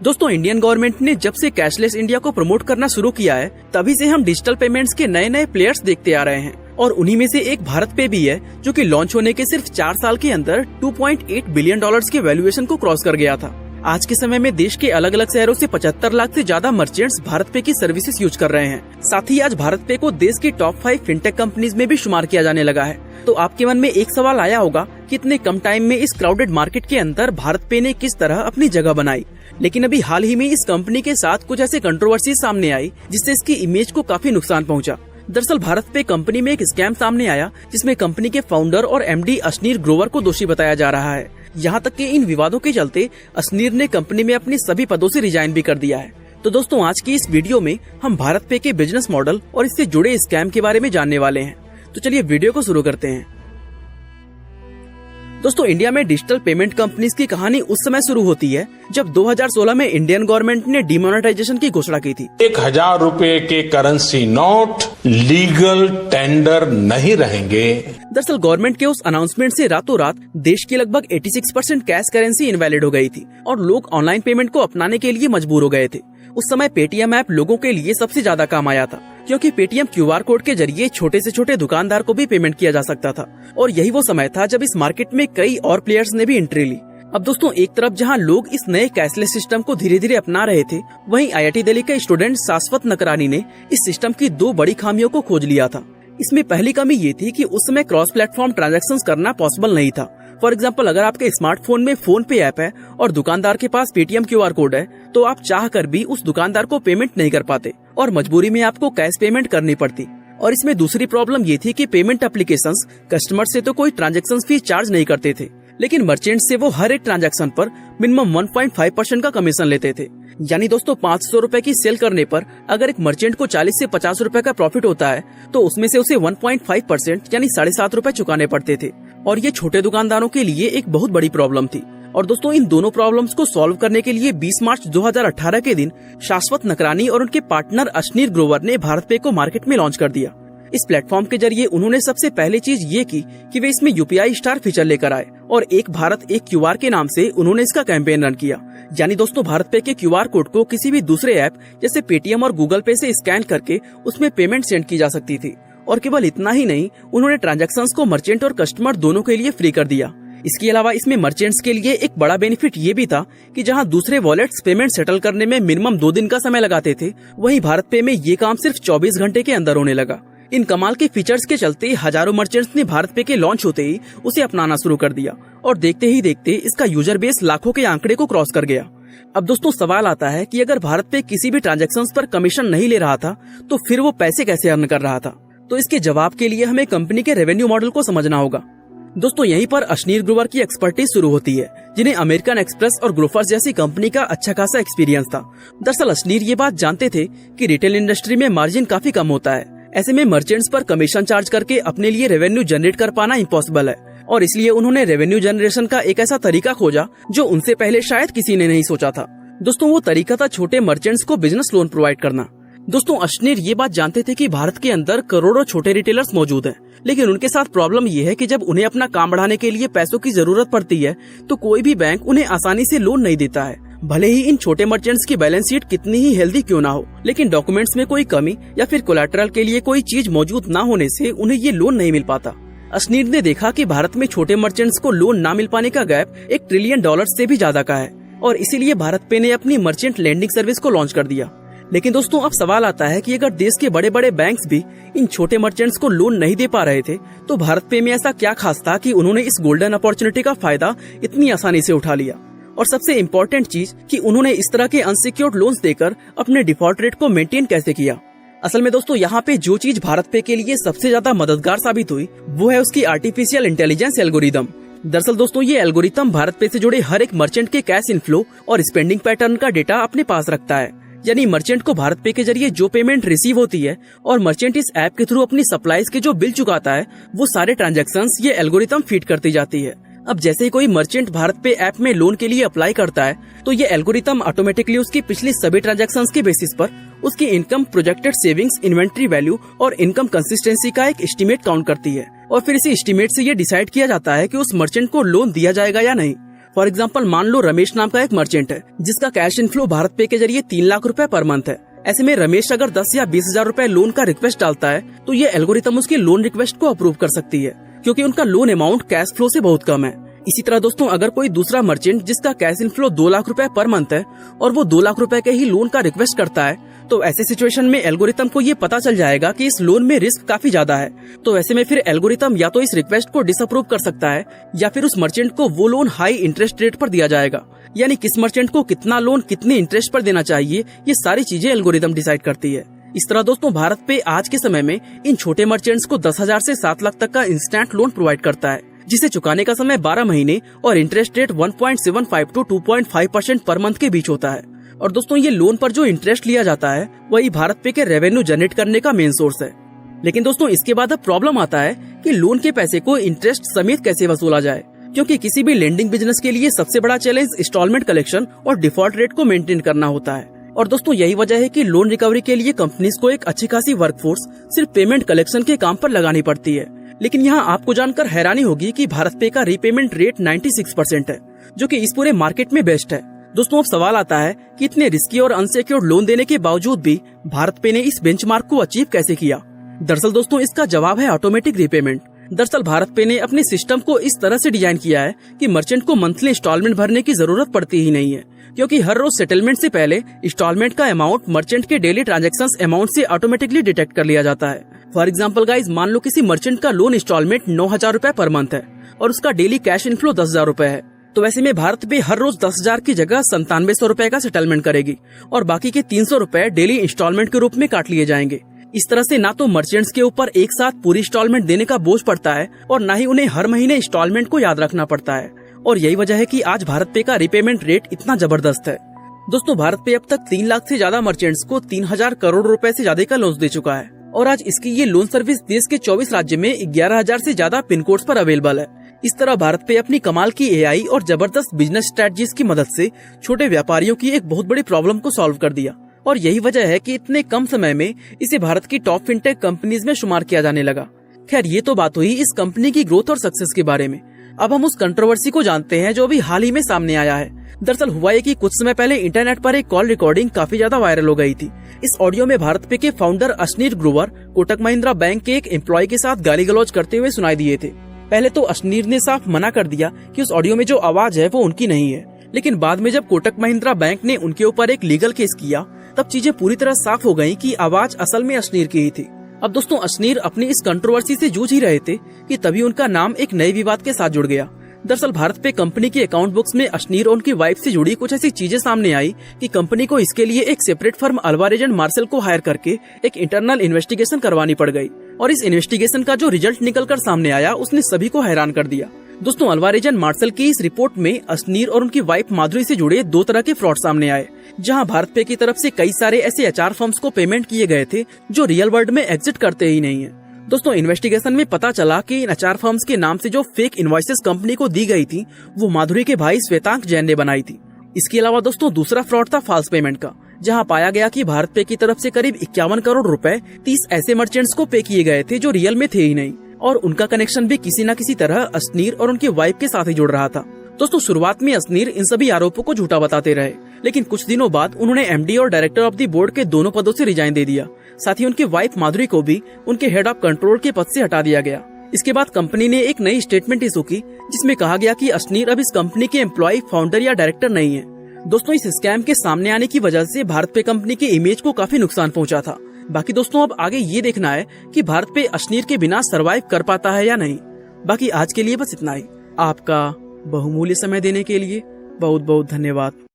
दोस्तों, Indian government ने जब से कैशलेस इंडिया को प्रमोट करना शुरू किया है, तभी से हम डिजिटल पेमेंट्स के नए नए प्लेयर्स देखते आ रहे हैं और उन्हीं में से एक भारत पे भी है, जो कि लॉन्च होने के सिर्फ 4 साल के अंदर 2.8 बिलियन डॉलर्स के वैल्यूएशन को क्रॉस कर गया था। आज के समय में देश के अलग अलग शहरों से 75 लाख से ज्यादा मर्चेंट्स भारत पे की सर्विसेज यूज कर रहे हैं। साथ ही आज भारत पे को देश की टॉप 5 फिनटेक कंपनीज में भी शुमार किया जाने लगा है। तो आपके मन में एक सवाल आया होगा कि इतने कम टाइम में इस क्राउडेड मार्केट के अंदर भारत पे ने किस तरह अपनी जगह बनाई। लेकिन अभी हाल ही में इस कंपनी के साथ कुछ ऐसे कंट्रोवर्सी सामने आई जिससे इसकी इमेज को काफी नुकसान पहुंचा। दरअसल भारत पे कंपनी में एक स्कैम सामने आया जिसमें कंपनी के फाउंडर और एमडी अशनीर ग्रोवर को दोषी बताया जा रहा है। यहाँ तक कि इन विवादों के चलते अशनीर ने कंपनी में अपने सभी पदों से रिजाइन भी कर दिया है। तो दोस्तों, आज की इस वीडियो में हम भारत पे के बिजनेस मॉडल और इससे जुड़े स्कैम के बारे में जानने वाले हैं। तो चलिए वीडियो को शुरू करते हैं। दोस्तों, इंडिया में डिजिटल पेमेंट कंपनीज की कहानी उस समय शुरू होती है जब 2016 में इंडियन गवर्नमेंट ने डिमोनेटाइजेशन की घोषणा की थी। 1000 रुपए के करेंसी नोट लीगल टेंडर नहीं रहेंगे। दरअसल गवर्नमेंट के उस अनाउंसमेंट से रातों रात देश की लगभग 86% कैश करेंसी इनवैलिड हो गई थी और लोग ऑनलाइन पेमेंट को अपनाने के लिए मजबूर हो गए थे। उस समय पेटीएम ऐप लोगों के लिए सबसे ज्यादा काम आया था, क्योंकि पेटीएम क्यूआर कोड के जरिए छोटे से छोटे दुकानदार को भी पेमेंट किया जा सकता था और यही वो समय था जब इस मार्केट में कई और प्लेयर्स ने भी एंट्री ली। अब दोस्तों, एक तरफ जहां लोग इस नए कैशलेस सिस्टम को धीरे धीरे अपना रहे थे, वहीं आईआईटी दिल्ली के स्टूडेंट शाश्वत नकरानी ने इस सिस्टम की 2 बड़ी खामियों को खोज लिया था। इसमें पहली कमी ये थी कि उस समय क्रॉस प्लेटफॉर्म ट्रांजैक्शंस करना पॉसिबल नहीं था। फॉर एग्जाम्पल, अगर आपके स्मार्टफोन में फोन पे ऐप है और दुकानदार के पास पेटीएम क्यूआर कोड है, तो आप चाह कर भी उस दुकानदार को पेमेंट नहीं कर पाते और मजबूरी में आपको कैश पेमेंट करनी पड़ती। और इसमें दूसरी प्रॉब्लम ये थी कि पेमेंट एप्लीकेशंस कस्टमर से तो कोई ट्रांजैक्शन फीस चार्ज नहीं करते थे, लेकिन मर्चेंट से वो हर एक ट्रांजैक्शन पर मिनिमम 1.5% का कमीशन लेते थे। यानी दोस्तों, 500 रुपए की सेल करने पर अगर एक मर्चेंट को 40 से 50 रुपए का प्रॉफिट होता है, तो उसमें से उसे 1.5% यानी 7.5 रुपए चुकाने पड़ते थे और ये छोटे दुकानदारों के लिए एक बहुत बड़ी प्रॉब्लम थी। और दोस्तों, इन दोनों प्रॉब्लम्स को सॉल्व करने के लिए 20 मार्च 2018 के दिन शाश्वत नकरानी और उनके पार्टनर अशनीर ग्रोवर ने भारत पे को मार्केट में लॉन्च कर दिया। इस प्लेटफॉर्म के जरिए उन्होंने सबसे पहले चीज ये की कि वे इसमें यूपीआई स्टार फीचर लेकर आए और एक भारत एक क्यूआर के नाम से उन्होंने इसका कैंपेन रन किया। यानी दोस्तों, भारत पे के क्यूआर कोड को किसी भी दूसरे ऐप जैसे पेटीएम और गूगल पे से स्कैन करके उसमें पेमेंट सेंड की जा सकती थी। और केवल इतना ही नहीं, उन्होंने ट्रांजैक्शंस को मर्चेंट और कस्टमर दोनों के लिए फ्री कर दिया। इसके अलावा इसमें मर्चेंट्स के लिए एक बड़ा बेनिफिट ये भी था कि जहां दूसरे वॉलेट्स पेमेंट सेटल करने में मिनिमम 2 दिन का समय लगाते थे, वहीं भारत पे में ये काम सिर्फ 24 घंटे के अंदर होने लगा। इन कमाल के फीचर्स के चलते हजारों मर्चेंट्स ने भारत पे के लॉन्च होते ही उसे अपनाना शुरू कर दिया और देखते ही देखते इसका यूजर बेस लाखों के आंकड़े को क्रॉस कर गया। अब दोस्तों, सवाल आता है कि अगर भारत पे किसी भी ट्रांजैक्शंस पर कमीशन नहीं ले रहा था, तो फिर वो पैसे कैसे अर्न कर रहा था? तो इसके जवाब के लिए हमें कंपनी के रेवेन्यू मॉडल को समझना होगा। दोस्तों, यहीं पर अशनीर ग्रोवर की एक्सपर्टीज शुरू होती है, जिन्हें अमेरिकन एक्सप्रेस और ग्रोफर्स जैसी कंपनी का अच्छा खासा एक्सपीरियंस था। दरअसल अशनीर ये बात जानते थे कि रिटेल इंडस्ट्री में मार्जिन काफी कम होता है। ऐसे में मर्चेंट्स पर कमीशन चार्ज करके अपने लिए रेवेन्यू जनरेट कर पाना इम्पॉसिबल है और इसलिए उन्होंने रेवेन्यू जनरेशन का एक ऐसा तरीका खोजा जो उनसे पहले शायद किसी ने नहीं सोचा था। दोस्तों, वो तरीका था छोटे मर्चेंट्स को बिजनेस लोन प्रोवाइड करना। दोस्तों, अशनीर ये बात जानते थे कि भारत के अंदर करोड़ों छोटे रिटेलर्स मौजूद हैं, लेकिन उनके साथ प्रॉब्लम ये है कि जब उन्हें अपना काम बढ़ाने के लिए पैसों की जरूरत पड़ती है, तो कोई भी बैंक उन्हें आसानी से लोन नहीं देता है। भले ही इन छोटे मर्चेंट्स की बैलेंस शीट कितनी ही हेल्दी क्यों ना हो, लेकिन डॉक्यूमेंट्स में कोई कमी या फिर कोलैटरल के लिए कोई चीज मौजूद ना होने से उन्हें ये लोन नहीं मिल पाता। अशनीर ने देखा कि भारत में छोटे मर्चेंट्स को लोन ना मिल पाने का गैप $1 ट्रिलियन से भी ज्यादा का है और इसीलिए भारत पे ने अपनी मर्चेंट लेंडिंग सर्विस को लॉन्च कर दिया। लेकिन दोस्तों, अब सवाल आता है कि अगर देश के बड़े बड़े बैंक्स भी इन छोटे मर्चेंट्स को लोन नहीं दे पा रहे थे, तो भारत पे में ऐसा क्या खास था कि उन्होंने इस गोल्डन अपॉर्चुनिटी का फायदा इतनी आसानी से उठा लिया? और सबसे इम्पोर्टेंट चीज कि उन्होंने इस तरह के अनसिक्योर्ड लोन्स देकर अपने डिफॉल्ट रेट को मेंटेन कैसे किया? असल में दोस्तों, यहाँ पे जो चीज भारत पे के लिए सबसे ज्यादा मददगार साबित हुई, वो है उसकी आर्टिफिशियल इंटेलिजेंस एल्गोरिदम। दरअसल दोस्तों, ये एल्गोरिथम भारत पे से जुड़े हर एक मर्चेंट के कैश इनफ्लो और स्पेंडिंग पैटर्न का डेटा अपने पास रखता है। यानी मर्चेंट को भारत पे के जरिए जो पेमेंट रिसीव होती है और मर्चेंट इस ऐप के थ्रू अपनी सप्लाईज के जो बिल चुकाता है, वो सारे ट्रांजैक्शंस ये एल्गोरिथम फीड करती जाती है। अब जैसे ही कोई मर्चेंट भारत पे ऐप में लोन के लिए अप्लाई करता है, तो ये एल्गोरिथम ऑटोमेटिकली उसकी पिछली सभी ट्रांजैक्शंस के बेसिस पर उसकी income, projected savings, inventory value और इनकम कंसिस्टेंसी का एक एस्टीमेट काउंट करती है और फिर इसी एस्टीमेट से ये डिसाइड किया जाता है कि उस मर्चेंट को लोन दिया जाएगा या नहीं। फॉर एग्जाम्पल मान लो रमेश नाम का एक मर्चेंट है जिसका कैश इनफ्लो भारत पे के जरिए 3 लाख रुपए पर मंथ है। ऐसे में रमेश अगर 10 या 20,000 रुपए लोन का रिक्वेस्ट डालता है तो ये एल्गोरिथम उसके लोन रिक्वेस्ट को अप्रूव कर सकती है, क्योंकि उनका लोन अमाउंट कैश फ्लो से बहुत कम है। इसी तरह दोस्तों, अगर कोई दूसरा मर्चेंट जिसका कैश इनफ्लो 2 लाख रुपए पर मंथ है और वो 2 लाख रुपए के ही लोन का रिक्वेस्ट करता है, तो ऐसे सिचुएशन में एल्गोरिथम को ये पता चल जाएगा कि इस लोन में रिस्क काफी ज्यादा है। तो ऐसे में फिर एल्गोरिथम या तो इस रिक्वेस्ट को डिसअप्रूव कर सकता है या फिर उस मर्चेंट को वो लोन हाई इंटरेस्ट रेट पर दिया जाएगा। यानी किस मर्चेंट को कितना लोन कितने इंटरेस्ट पर देना चाहिए, ये सारी चीजें एल्गोरिथम डिसाइड करती है। इस तरह दोस्तों, भारत पे आज के समय में इन छोटे मर्चेंट्स को 10,000 से 7 लाख तक का इंस्टेंट लोन प्रोवाइड करता है, जिसे चुकाने का समय 12 महीने और interest rate 1.75 to 2.5% per month के बीच होता है। और दोस्तों, ये लोन पर जो इंटरेस्ट लिया जाता है वही भारत पे के रेवेन्यू जनरेट करने का मेन सोर्स है। लेकिन दोस्तों, इसके बाद अब प्रॉब्लम आता है कि लोन के पैसे को इंटरेस्ट समेत कैसे वसूला जाए, क्योंकि किसी भी लेंडिंग बिजनेस के लिए सबसे बड़ा चैलेंज इंस्टॉलमेंट कलेक्शन और डिफॉल्ट रेट को मेंटेन करना होता है। और दोस्तों, यही वजह है कि लोन रिकवरी के लिए कंपनीज को एक अच्छी खासी वर्कफोर्स सिर्फ पेमेंट कलेक्शन के काम पर लगानी पड़ती है। लेकिन यहाँ आपको जानकर हैरानी होगी कि भारत पे का रीपेमेंट रेट 96% है, जो कि इस पूरे मार्केट में बेस्ट है। दोस्तों, अब सवाल आता है कि इतने रिस्की और अनसिक्योर्ड लोन देने के बावजूद भी भारत पे ने इस बेंचमार्क को अचीव कैसे किया। दरअसल दोस्तों, इसका जवाब है ऑटोमेटिक रीपेमेंट। दरअसल भारत पे ने अपने सिस्टम को इस तरह से डिजाइन किया है कि मर्चेंट को मंथली इंस्टॉलमेंट भरने की जरूरत पड़ती ही नहीं है, क्योंकि हर रोज सेटलमेंट से पहले इंस्टॉलमेंट का अमाउंट मर्चेंट के डेली ट्रांजैक्शंस अमाउंट से ऑटोमेटिकली डिटेक्ट कर लिया जाता है। फॉर एग्जाम्पल गाइज, मान लो किसी मर्चेंट का लोन इंस्टॉलमेंट 9,000 रुपए पर मंथ है और उसका डेली कैश इनफ्लो 10,000 रुपए है। तो वैसे में भारत पे हर रोज 10,000 की जगह 9700 रुपए का सेटलमेंट करेगी और बाकी के 300 रुपए डेली इंस्टॉलमेंट के रूप में काट लिए जाएंगे। इस तरह से ना तो मर्चेंट्स के ऊपर एक साथ पूरी इंस्टॉलमेंट देने का बोझ पड़ता है और ना ही उन्हें हर महीने इंस्टॉलमेंट को याद रखना पड़ता है। और यही वजह है कि आज भारत पे का रीपेमेंट रेट इतना जबरदस्त है। दोस्तों, भारत पे अब तक 3 लाख से ज्यादा मर्चेंट्स को 3,000 करोड़ रुपए से ज्यादा का लोन दे चुका है और आज इसकी ये लोन सर्विस देश के 24 राज्य में 11,000 से ज्यादा पिन कोड्स पर अवेलेबल है। इस तरह भारत पे अपनी कमाल की एआई और जबरदस्त बिजनेस स्ट्रेटजीज की मदद से छोटे व्यापारियों की एक बहुत बड़ी प्रॉब्लम को सॉल्व कर दिया और यही वजह है कि इतने कम समय में इसे भारत की टॉप फिनटेक कंपनीज में शुमार किया जाने लगा। खैर, ये तो बात हुई इस कंपनी की ग्रोथ और सक्सेस के बारे में। अब हम उस कंट्रोवर्सी को जानते हैं जो अभी हाल ही में सामने आया है। दरअसल हुआ है कि कुछ समय पहले इंटरनेट पर एक कॉल रिकॉर्डिंग काफी ज्यादा वायरल हो गई थी। इस ऑडियो में भारत पे के फाउंडर अशनीर ग्रोवर कोटक महिंद्रा बैंक के एक एम्प्लॉय के साथ गाली गलौज करते हुए सुनाई दिए थे। पहले तो अशनीर ने साफ मना कर दिया कि उस ऑडियो में जो आवाज है वो उनकी नहीं है, लेकिन बाद में जब कोटक महिंद्रा बैंक ने उनके ऊपर एक लीगल केस किया तब चीजें पूरी तरह साफ हो गयी कि आवाज असल में अशनीर की ही थी। अब दोस्तों, अशनीर अपनी इस कंट्रोवर्सी से जूझ ही रहे थे कि तभी उनका नाम एक नए विवाद के साथ जुड़ गया। दरअसल भारत पे कंपनी की अकाउंट बुक्स में अशनीर और उनकी वाइफ से जुड़ी कुछ ऐसी चीजें सामने आई कि कंपनी को इसके लिए एक separate firm Alvarez and Marsal को हायर करके एक इंटरनल इन्वेस्टिगेशन करवानी पड़ गई और इस इन्वेस्टिगेशन का जो रिजल्ट निकलकर सामने आया उसने सभी को हैरान कर दिया। दोस्तों, अल्वारेज एंड मार्शल की इस रिपोर्ट में अशनीर और उनकी वाइफ माधुरी से जुड़े 2 तरह के फ्रॉड सामने आए, जहां भारत पे की तरफ से कई सारे ऐसे एचआर फर्म्स को पेमेंट किए गए थे जो रियल वर्ल्ड में एग्जिट करते ही नहीं है। दोस्तों, इन्वेस्टिगेशन में पता चला कि इन एचआर फर्म्स के नाम से जो फेक इनवॉइसेस कंपनी को दी गई थी वो माधुरी के भाई श्वेतांक जैन ने बनाई थी। इसके अलावा दोस्तों, दूसरा फ्रॉड था फॉल्स पेमेंट का, जहां पाया गया कि भारत पे की तरफ से करीब 51 करोड़ रुपए 30 ऐसे मर्चेंट्स को पे किए गए थे जो रियल में थे ही नहीं और उनका कनेक्शन भी किसी न किसी तरह अशनीर और उनकी वाइफ के साथ ही जुड़ रहा था। दोस्तों, शुरुआत में अशनीर इन सभी आरोपों को झूठा बताते रहे, लेकिन कुछ दिनों बाद उन्होंने एमडी और डायरेक्टर ऑफ द बोर्ड के दोनों पदों से रिजाइन दे दिया। साथ ही उनकी वाइफ माधुरी को भी उनके हेड ऑफ कंट्रोल के पद से हटा दिया गया। इसके बाद कंपनी ने एक नई स्टेटमेंट इशू की जिसमें कहा गया कि अशनीर अब इस कंपनी के एम्प्लॉय, फाउंडर या डायरेक्टर नहीं है। दोस्तों, इस स्कैम के सामने आने की वजह से भारत पे कंपनी के इमेज को काफी नुकसान पहुंचा था। बाकी दोस्तों, अब आगे ये देखना है कि भारत पे अशनीर के बिना सरवाइव कर पाता है या नहीं। बाकी आज के लिए बस इतना ही। आपका बहुमूल्य समय देने के लिए बहुत बहुत धन्यवाद।